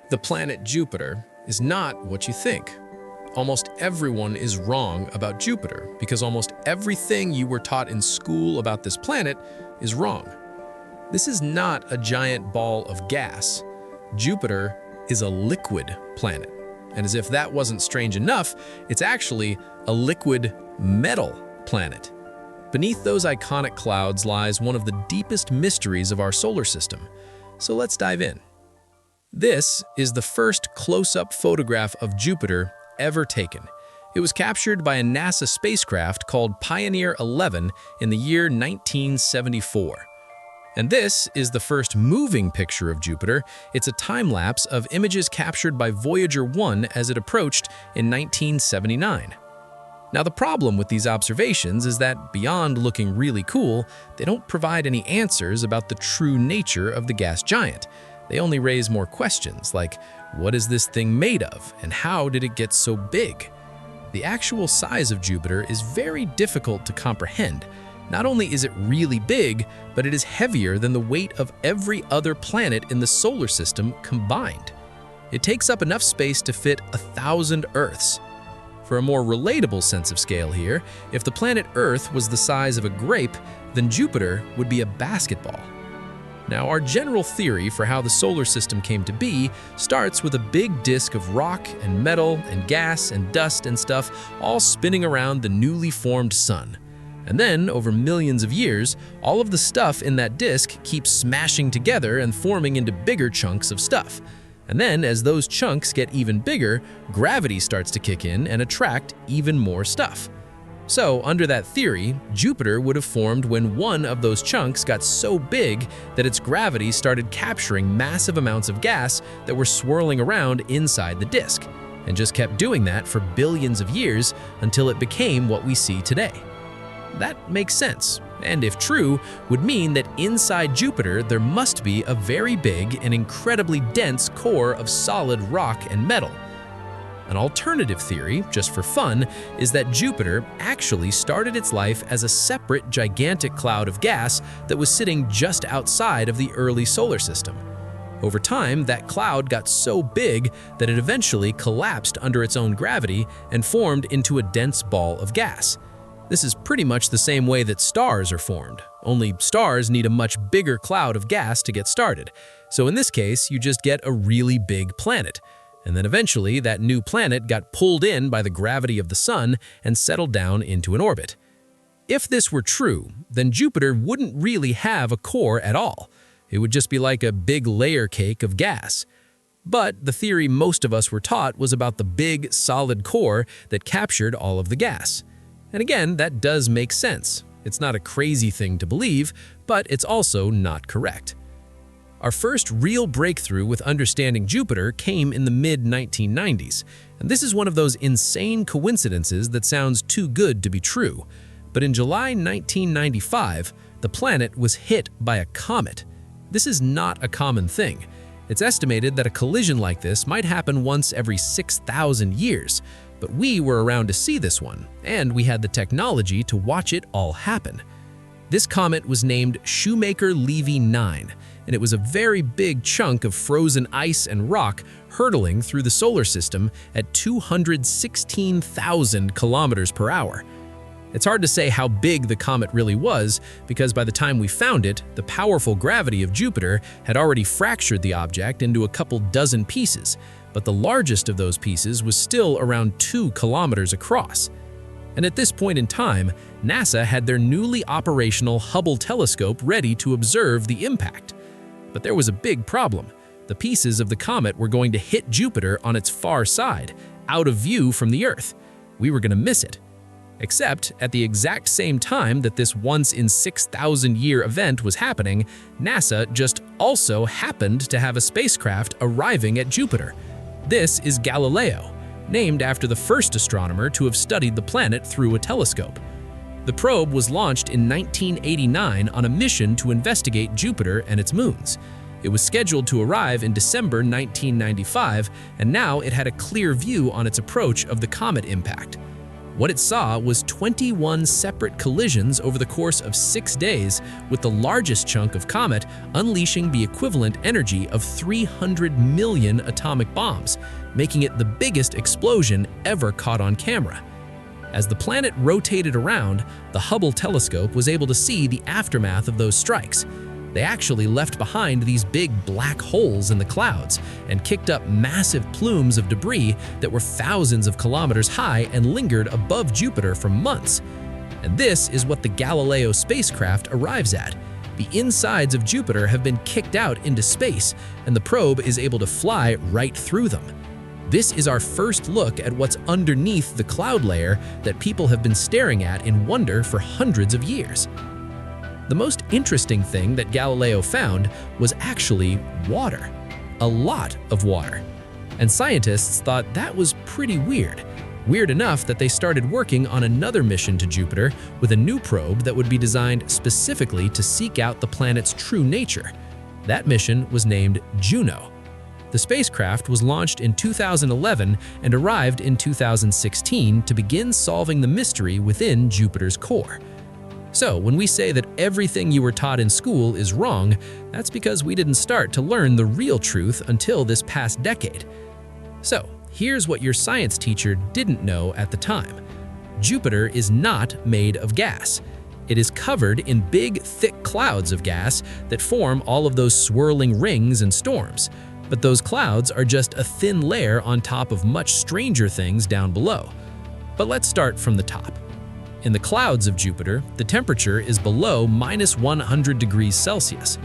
The planet Jupiter is not what you think. Almost everyone is wrong about Jupiter because almost everything you were taught in school about this planet is wrong. This is not a giant ball of gas. Jupiter is a liquid planet. And as if that wasn't strange enough, it's actually a liquid metal planet. Beneath those iconic clouds lies one of the deepest mysteries of our solar system. So let's dive in. This is the first close-up photograph of Jupiter ever taken. It was captured by a NASA spacecraft called Pioneer 11 in the year 1974. And this is the first moving picture of Jupiter. It's a time-lapse of images captured by Voyager 1 as it approached in 1979. Now, the problem with these observations is that beyond looking really cool, they don't provide any answers about the true nature of the gas giant. They only raise more questions like, what is this thing made of, and how did it get so big? The actual size of Jupiter is very difficult to comprehend. Not only is it really big, but it is heavier than the weight of every other planet in the solar system combined. It takes up enough space to fit 1,000 Earths. For a more relatable sense of scale here, if the planet Earth was the size of a grape, then Jupiter would be a basketball. Now, our general theory for how the solar system came to be starts with a big disk of rock and metal and gas and dust and stuff all spinning around the newly formed sun. And then, over millions of years, all of the stuff in that disk keeps smashing together and forming into bigger chunks of stuff. And then, as those chunks get even bigger, gravity starts to kick in and attract even more stuff. So, under that theory, Jupiter would have formed when one of those chunks got so big that its gravity started capturing massive amounts of gas that were swirling around inside the disk, and just kept doing that for billions of years until it became what we see today. That makes sense, and if true, would mean that inside Jupiter there must be a very big and incredibly dense core of solid rock and metal. An alternative theory, just for fun, is that Jupiter actually started its life as a separate gigantic cloud of gas that was sitting just outside of the early solar system. Over time, that cloud got so big that it eventually collapsed under its own gravity and formed into a dense ball of gas. This is pretty much the same way that stars are formed, only stars need a much bigger cloud of gas to get started. So in this case, you just get a really big planet. And then eventually, that new planet got pulled in by the gravity of the sun and settled down into an orbit. If this were true, then Jupiter wouldn't really have a core at all. It would just be like a big layer cake of gas. But the theory most of us were taught was about the big, solid core that captured all of the gas. And again, that does make sense. It's not a crazy thing to believe, but it's also not correct. Our first real breakthrough with understanding Jupiter came in the mid-1990s, and this is one of those insane coincidences that sounds too good to be true. But in July 1995, the planet was hit by a comet. This is not a common thing. It's estimated that a collision like this might happen once every 6,000 years, but we were around to see this one, and we had the technology to watch it all happen. This comet was named Shoemaker-Levy 9, and it was a very big chunk of frozen ice and rock hurtling through the solar system at 216,000 kilometers per hour. It's hard to say how big the comet really was because by the time we found it, the powerful gravity of Jupiter had already fractured the object into a couple dozen pieces, but the largest of those pieces was still around 2 kilometers across. And at this point in time, NASA had their newly operational Hubble telescope ready to observe the impact. But there was a big problem. The pieces of the comet were going to hit Jupiter on its far side, out of view from the Earth. We were going to miss it. Except, at the exact same time that this once-in-6,000-year event was happening, NASA just also happened to have a spacecraft arriving at Jupiter. This is Galileo, named after the first astronomer to have studied the planet through a telescope. The probe was launched in 1989 on a mission to investigate Jupiter and its moons. It was scheduled to arrive in December 1995, and now it had a clear view on its approach of the comet impact. What it saw was 21 separate collisions over the course of 6 days, with the largest chunk of comet unleashing the equivalent energy of 300 million atomic bombs, making it the biggest explosion ever caught on camera. As the planet rotated around, the Hubble telescope was able to see the aftermath of those strikes. They actually left behind these big black holes in the clouds and kicked up massive plumes of debris that were thousands of kilometers high and lingered above Jupiter for months. And this is what the Galileo spacecraft arrives at. The insides of Jupiter have been kicked out into space, and the probe is able to fly right through them. This is our first look at what's underneath the cloud layer that people have been staring at in wonder for hundreds of years. The most interesting thing that Galileo found was actually water. A lot of water. And scientists thought that was pretty weird. Weird enough that they started working on another mission to Jupiter with a new probe that would be designed specifically to seek out the planet's true nature. That mission was named Juno. The spacecraft was launched in 2011 and arrived in 2016 to begin solving the mystery within Jupiter's core. So, when we say that everything you were taught in school is wrong, that's because we didn't start to learn the real truth until this past decade. So, here's what your science teacher didn't know at the time. Jupiter is not made of gas. It is covered in big, thick clouds of gas that form all of those swirling rings and storms. But those clouds are just a thin layer on top of much stranger things down below. But let's start from the top. In the clouds of Jupiter, the temperature is below -100 degrees Celsius.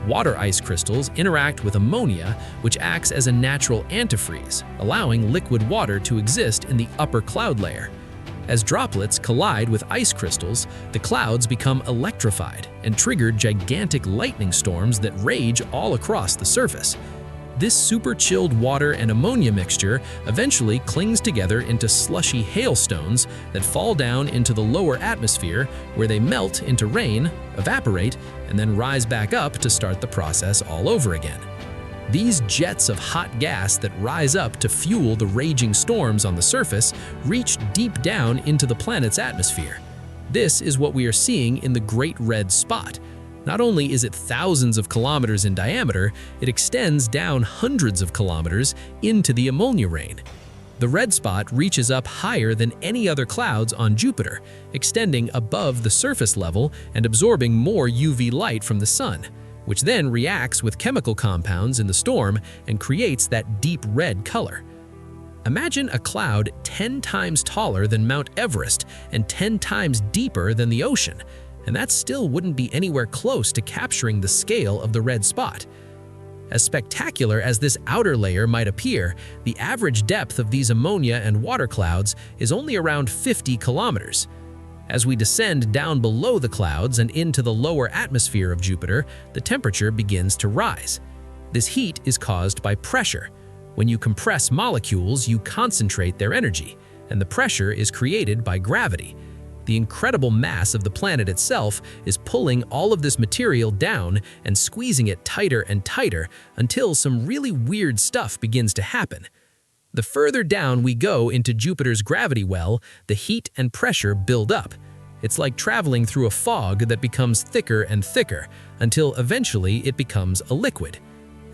Water ice crystals interact with ammonia, which acts as a natural antifreeze, allowing liquid water to exist in the upper cloud layer. As droplets collide with ice crystals, the clouds become electrified and trigger gigantic lightning storms that rage all across the surface. This super-chilled water and ammonia mixture eventually clings together into slushy hailstones that fall down into the lower atmosphere, where they melt into rain, evaporate, and then rise back up to start the process all over again. These jets of hot gas that rise up to fuel the raging storms on the surface reach deep down into the planet's atmosphere. This is what we are seeing in the Great Red Spot. Not only is it thousands of kilometers in diameter, it extends down hundreds of kilometers into the ammonia rain. The red spot reaches up higher than any other clouds on Jupiter, extending above the surface level and absorbing more UV light from the sun, which then reacts with chemical compounds in the storm and creates that deep red color. Imagine a cloud 10 times taller than Mount Everest and 10 times deeper than the ocean, and that still wouldn't be anywhere close to capturing the scale of the red spot. As spectacular as this outer layer might appear, the average depth of these ammonia and water clouds is only around 50 kilometers. As we descend down below the clouds and into the lower atmosphere of Jupiter, the temperature begins to rise. This heat is caused by pressure. When you compress molecules, you concentrate their energy, and the pressure is created by gravity. The incredible mass of the planet itself is pulling all of this material down and squeezing it tighter and tighter until some really weird stuff begins to happen. The further down we go into Jupiter's gravity well, the heat and pressure build up. It's like traveling through a fog that becomes thicker and thicker until eventually it becomes a liquid.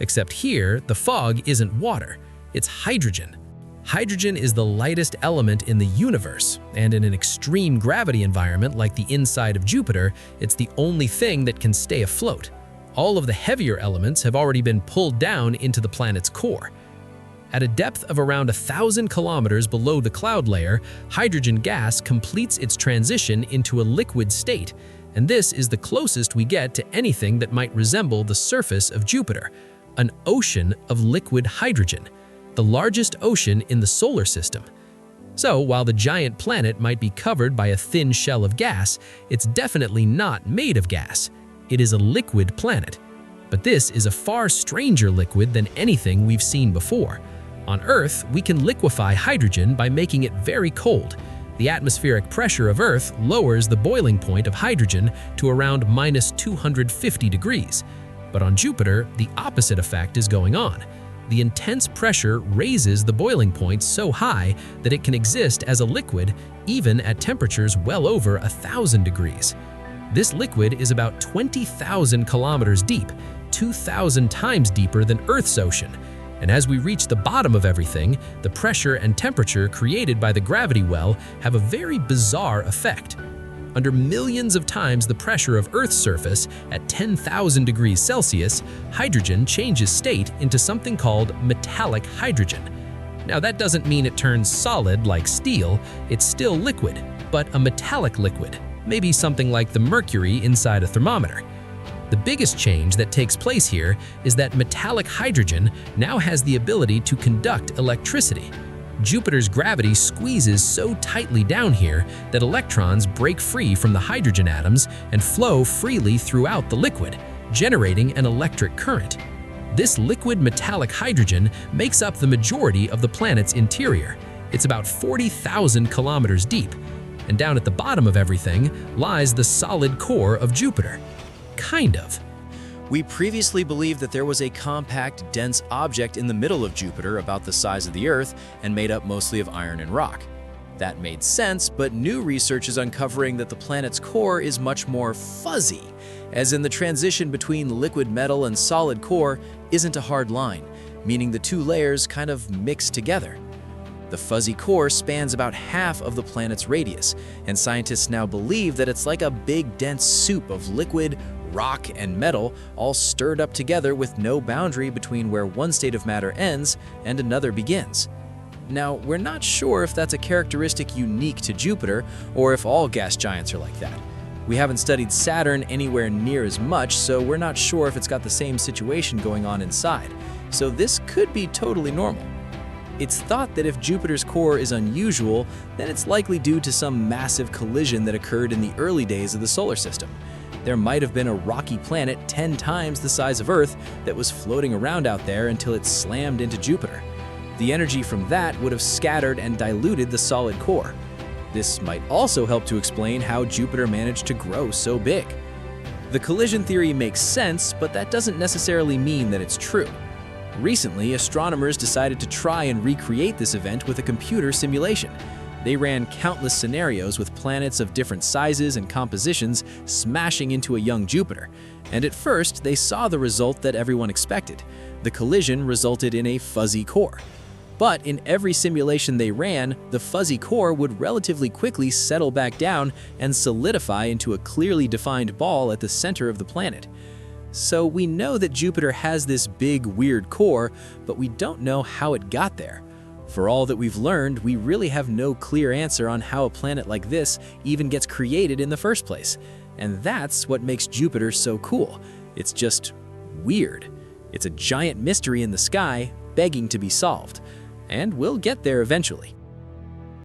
Except here, the fog isn't water, it's hydrogen. Hydrogen is the lightest element in the universe, and in an extreme gravity environment like the inside of Jupiter, it's the only thing that can stay afloat. All of the heavier elements have already been pulled down into the planet's core. At a depth of around 1,000 kilometers below the cloud layer, hydrogen gas completes its transition into a liquid state, and this is the closest we get to anything that might resemble the surface of Jupiter, an ocean of liquid hydrogen, the largest ocean in the solar system. So, while the giant planet might be covered by a thin shell of gas, it's definitely not made of gas. It is a liquid planet. But this is a far stranger liquid than anything we've seen before. On Earth, we can liquefy hydrogen by making it very cold. The atmospheric pressure of Earth lowers the boiling point of hydrogen to around -250 degrees. But on Jupiter, the opposite effect is going on. The intense pressure raises the boiling point so high that it can exist as a liquid even at temperatures well over 1,000 degrees. This liquid is about 20,000 kilometers deep, 2,000 times deeper than Earth's ocean. And as we reach the bottom of everything, the pressure and temperature created by the gravity well have a very bizarre effect. Under millions of times the pressure of Earth's surface at 10,000 degrees Celsius, hydrogen changes state into something called metallic hydrogen. Now that doesn't mean it turns solid like steel, it's still liquid, but a metallic liquid, maybe something like the mercury inside a thermometer. The biggest change that takes place here is that metallic hydrogen now has the ability to conduct electricity. Jupiter's gravity squeezes so tightly down here that electrons break free from the hydrogen atoms and flow freely throughout the liquid, generating an electric current. This liquid metallic hydrogen makes up the majority of the planet's interior. It's about 40,000 kilometers deep. And down at the bottom of everything lies the solid core of Jupiter. Kind of. We previously believed that there was a compact, dense object in the middle of Jupiter about the size of the Earth and made up mostly of iron and rock. That made sense, but new research is uncovering that the planet's core is much more fuzzy, as in the transition between liquid metal and solid core isn't a hard line, meaning the two layers kind of mix together. The fuzzy core spans about half of the planet's radius, and scientists now believe that it's like a big dense soup of liquid, rock, and metal all stirred up together with no boundary between where one state of matter ends and another begins. Now, we're not sure if that's a characteristic unique to Jupiter or if all gas giants are like that. We haven't studied Saturn anywhere near as much, so we're not sure if it's got the same situation going on inside. So this could be totally normal. It's thought that if Jupiter's core is unusual, then it's likely due to some massive collision that occurred in the early days of the solar system. There might have been a rocky planet 10 times the size of Earth that was floating around out there until it slammed into Jupiter. The energy from that would have scattered and diluted the solid core. This might also help to explain how Jupiter managed to grow so big. The collision theory makes sense, but that doesn't necessarily mean that it's true. Recently, astronomers decided to try and recreate this event with a computer simulation. They ran countless scenarios with planets of different sizes and compositions smashing into a young Jupiter. And at first, they saw the result that everyone expected. The collision resulted in a fuzzy core. But in every simulation they ran, the fuzzy core would relatively quickly settle back down and solidify into a clearly defined ball at the center of the planet. So we know that Jupiter has this big, weird core, but we don't know how it got there. For all that we've learned, we really have no clear answer on how a planet like this even gets created in the first place. And that's what makes Jupiter so cool. It's just weird. It's a giant mystery in the sky, begging to be solved. And we'll get there eventually.